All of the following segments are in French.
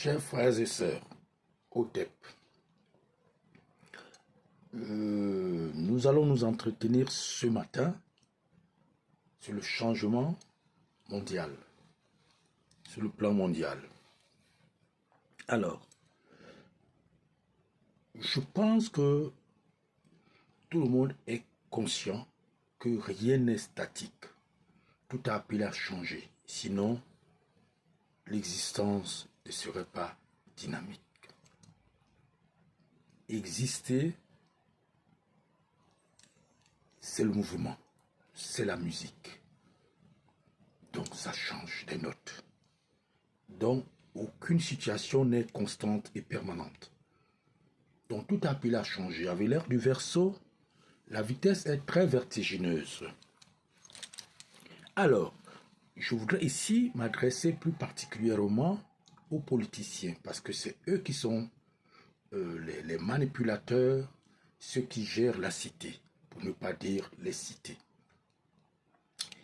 Chers frères et sœurs, OTEP, nous allons nous entretenir ce matin sur le changement mondial, sur le plan mondial. Alors, je pense que tout le monde est conscient que rien n'est statique. Tout a appelé à changer, sinon l'existence ne serait pas dynamique. Exister, c'est le mouvement, c'est la musique. Donc ça change des notes. Donc aucune situation n'est constante et permanente. Donc tout a appelé à changer. Avec l'ère du Verseau, la vitesse est très vertigineuse. Alors, je voudrais ici m'adresser plus particulièrement aux politiciens, parce que c'est eux qui sont les manipulateurs, ceux qui gèrent la cité, pour ne pas dire les cités.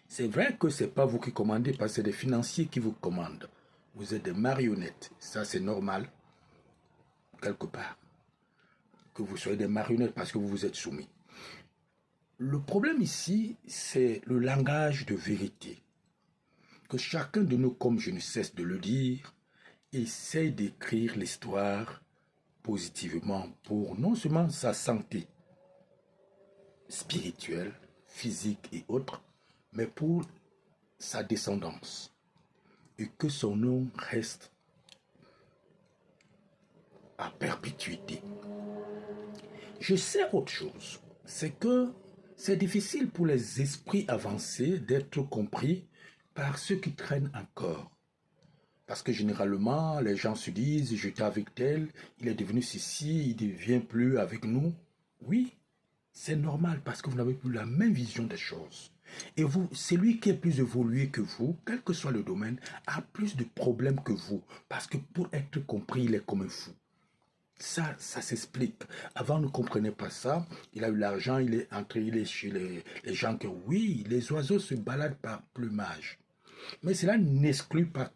C'est vrai que ce n'est pas vous qui commandez, parce que c'est des financiers qui vous commandent. Vous êtes des marionnettes, ça c'est normal, quelque part, que vous soyez des marionnettes parce que vous vous êtes soumis. Le problème ici, c'est le langage de vérité. Que chacun de nous, comme je ne cesse de le dire, essaye d'écrire l'histoire positivement pour non seulement sa santé spirituelle, physique et autres, mais pour sa descendance. Et que son nom reste à perpétuité. Je sais autre chose, c'est que c'est difficile pour les esprits avancés d'être compris par ceux qui traînent encore. Parce que généralement, les gens se disent, j'étais avec tel, il est devenu ceci, il ne devient plus avec nous. Oui, c'est normal parce que vous n'avez plus la même vision des choses. Et vous, celui qui est plus évolué que vous, quel que soit le domaine, a plus de problèmes que vous. Parce que pour être compris, il est comme un fou. Ça s'explique. Avant, on ne comprenait pas ça. Il a eu l'argent, il est entré, il est chez les gens que oui, les oiseaux se baladent par plumage. Mais cela n'exclut pas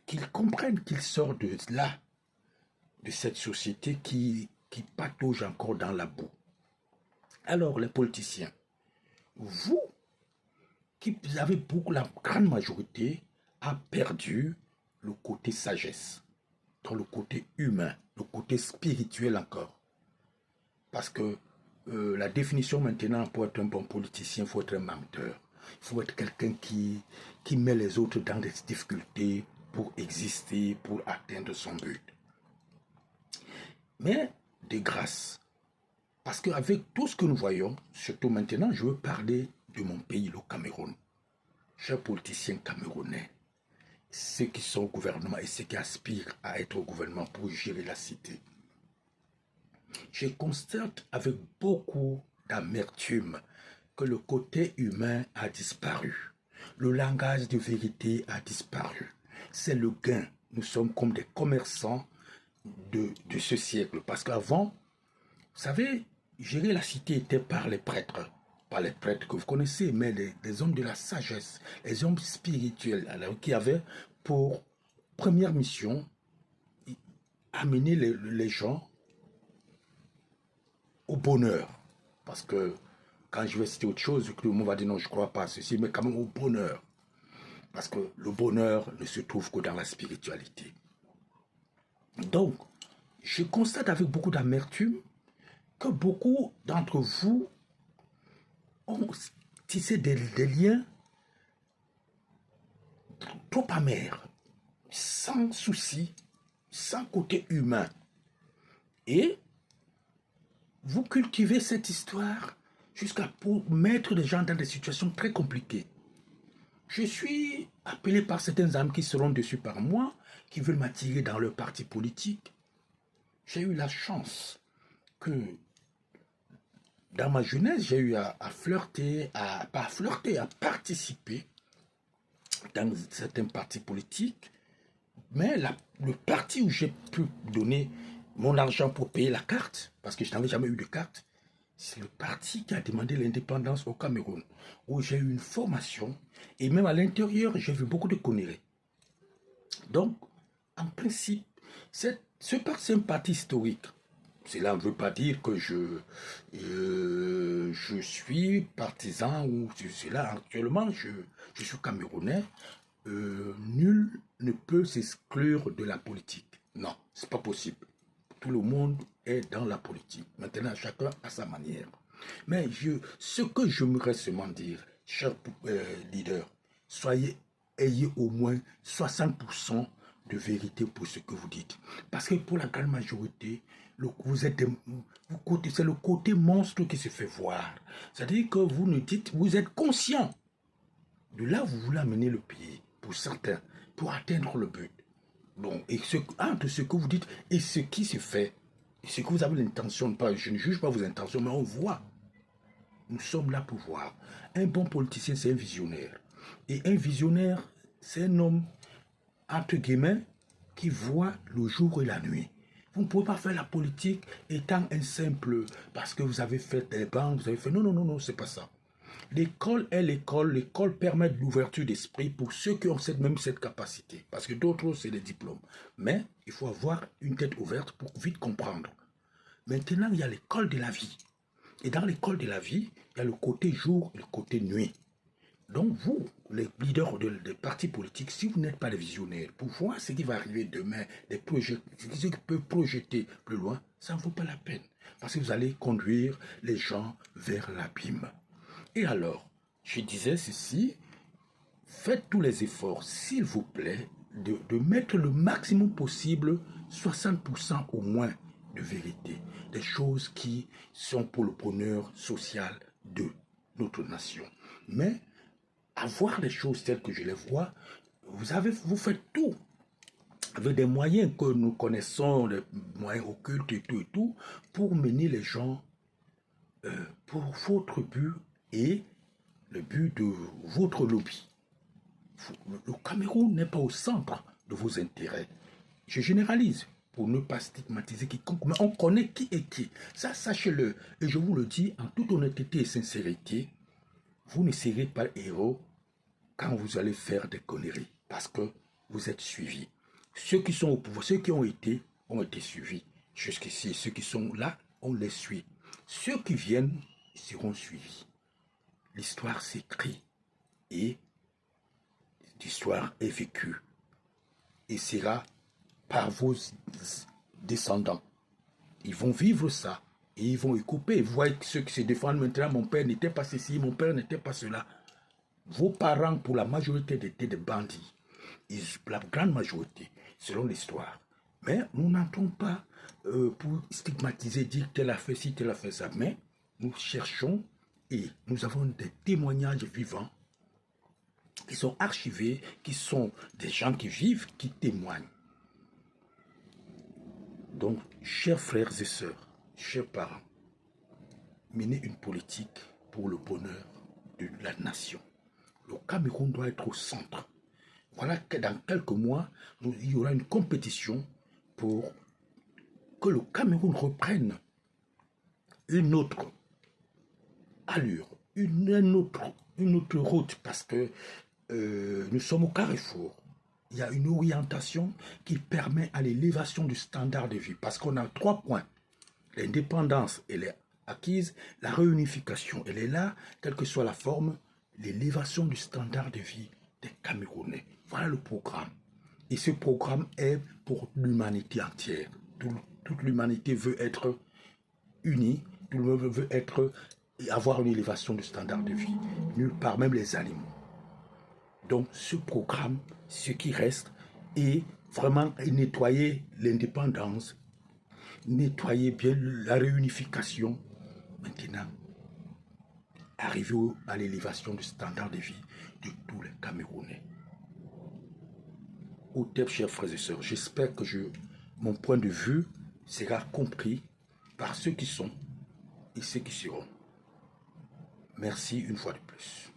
qu'ils comprennent qu'il sort de là, de cette société qui patauge encore dans la boue. Alors, les politiciens, vous, qui avez beaucoup, la grande majorité, a perdu le côté sagesse, dans le côté humain, le côté spirituel encore. Parce que la définition maintenant, pour être un bon politicien, il faut être un menteur. Il faut être quelqu'un qui met les autres dans des difficultés pour exister, pour atteindre son but. Mais de grâce, parce qu'avec tout ce que nous voyons, surtout maintenant, je veux parler de mon pays, le Cameroun. Chers politiciens camerounais, ceux qui sont au gouvernement et ceux qui aspirent à être au gouvernement pour gérer la cité. Je constate avec beaucoup d'amertume que le côté humain a disparu. Le langage de vérité a disparu. C'est le gain. Nous sommes comme des commerçants de ce siècle. Parce qu'avant, vous savez, gérer la cité était par les prêtres. Pas les prêtres que vous connaissez, mais les hommes de la sagesse, les hommes spirituels, alors, qui avaient pour première mission amener les gens au bonheur. Parce que quand je vais citer autre chose, le mot va dire non, je ne crois pas à ceci, mais quand même au bonheur. Parce que le bonheur ne se trouve que dans la spiritualité. Donc, je constate avec beaucoup d'amertume que beaucoup d'entre vous ont tissé des liens trop amers, sans souci, sans côté humain. Et vous cultivez cette histoire jusqu'à pour mettre les gens dans des situations très compliquées. Je suis appelé par certaines âmes qui seront dessus par moi, qui veulent m'attirer dans leur parti politique. J'ai eu la chance que dans ma jeunesse, j'ai eu à flirter, pas flirter, à participer dans certains partis politiques. Mais le parti où j'ai pu donner mon argent pour payer la carte, parce que je n'avais jamais eu de carte, c'est le parti qui a demandé l'indépendance au Cameroun, où j'ai eu une formation, et même à l'intérieur, j'ai vu beaucoup de conneries. Donc, en principe, ce parti, c'est un parti historique. Cela ne veut pas dire que je suis partisan ou cela. Actuellement, je suis camerounais. Nul ne peut s'exclure de la politique. Non, c'est pas possible. Tout le monde est dans la politique. Maintenant, chacun à sa manière. Mais ce que j'aimerais seulement dire, chers leaders, ayez au moins 60% de vérité pour ce que vous dites. Parce que pour la grande majorité, c'est le côté monstre qui se fait voir. C'est-à-dire que vous ne dites, vous êtes conscient de là où vous voulez amener le pays, pour certains, pour atteindre le but. Bon, et entre ce que vous dites et ce qui se fait, et ce que vous avez l'intention de pas, je ne juge pas vos intentions, mais on voit. Nous sommes là pour voir. Un bon politicien, c'est un visionnaire. Et un visionnaire, c'est un homme, entre guillemets, qui voit le jour et la nuit. Vous ne pouvez pas faire la politique étant un simple, parce que vous avez fait des banques, vous avez fait... Non, non, non, non, c'est pas ça. L'école est l'école. L'école permet de l'ouverture d'esprit pour ceux qui ont cette capacité. Parce que d'autres, c'est les diplômes. Mais il faut avoir une tête ouverte pour vite comprendre. Maintenant, il y a l'école de la vie. Et dans l'école de la vie, il y a le côté jour et le côté nuit. Donc vous, les leaders des partis politiques, si vous n'êtes pas des visionnaires, pour voir ce qui va arriver demain, des projets, ce qui peut projeter plus loin, ça ne vaut pas la peine. Parce que vous allez conduire les gens vers l'abîme. Et alors, je disais ceci, faites tous les efforts, s'il vous plaît, de mettre le maximum possible, 60% au moins de vérité, des choses qui sont pour le bonheur social de notre nation. Mais, avoir les choses telles que je les vois, vous faites tout avec des moyens que nous connaissons, des moyens occultes et tout, pour mener les gens pour votre but et le but de votre lobby. Le Cameroun n'est pas au centre de vos intérêts. Je généralise pour ne pas stigmatiser quiconque, mais on connaît qui est qui. Ça, sachez-le. Et je vous le dis en toute honnêteté et sincérité, vous ne serez pas héros quand vous allez faire des conneries, parce que vous êtes suivis. Ceux qui sont au pouvoir, ceux qui ont été suivis jusqu'ici. Ceux qui sont là, on les suit. Ceux qui viennent seront suivis. L'histoire s'écrit et l'histoire est vécue et sera par vos descendants. Ils vont vivre ça et ils vont y couper. Vous voyez ceux qui se défendent maintenant, mon père n'était pas ceci, mon père n'était pas cela. Vos parents, pour la majorité, étaient des bandits. La grande majorité, selon l'histoire. Mais nous n'entrons pas pour stigmatiser, dire tel a fait ci, tel a fait ça. Mais nous cherchons et nous avons des témoignages vivants qui sont archivés, qui sont des gens qui vivent, qui témoignent. Donc, chers frères et sœurs, chers parents, menez une politique pour le bonheur de la nation. Le Cameroun doit être au centre. Voilà que dans quelques mois, il y aura une compétition pour que le Cameroun reprenne une autre allure, une autre route, parce que nous sommes au carrefour. Il y a une orientation qui permet à l'élévation du standard de vie, parce qu'on a 3 points. L'indépendance, elle est acquise, la réunification, elle est là, quelle que soit la forme, l'élévation du standard de vie des Camerounais. Voilà le programme. Et ce programme est pour l'humanité entière. Toute l'humanité veut être unie, tout le monde veut avoir une élévation du standard de vie. Nulle part, même les animaux. Donc ce programme, ce qui reste, est vraiment nettoyer l'indépendance, nettoyer bien la réunification. Maintenant, arriver à l'élévation du standard de vie de tous les Camerounais. Au TEP, chers frères et sœurs, j'espère que mon point de vue sera compris par ceux qui sont et ceux qui seront. Merci une fois de plus.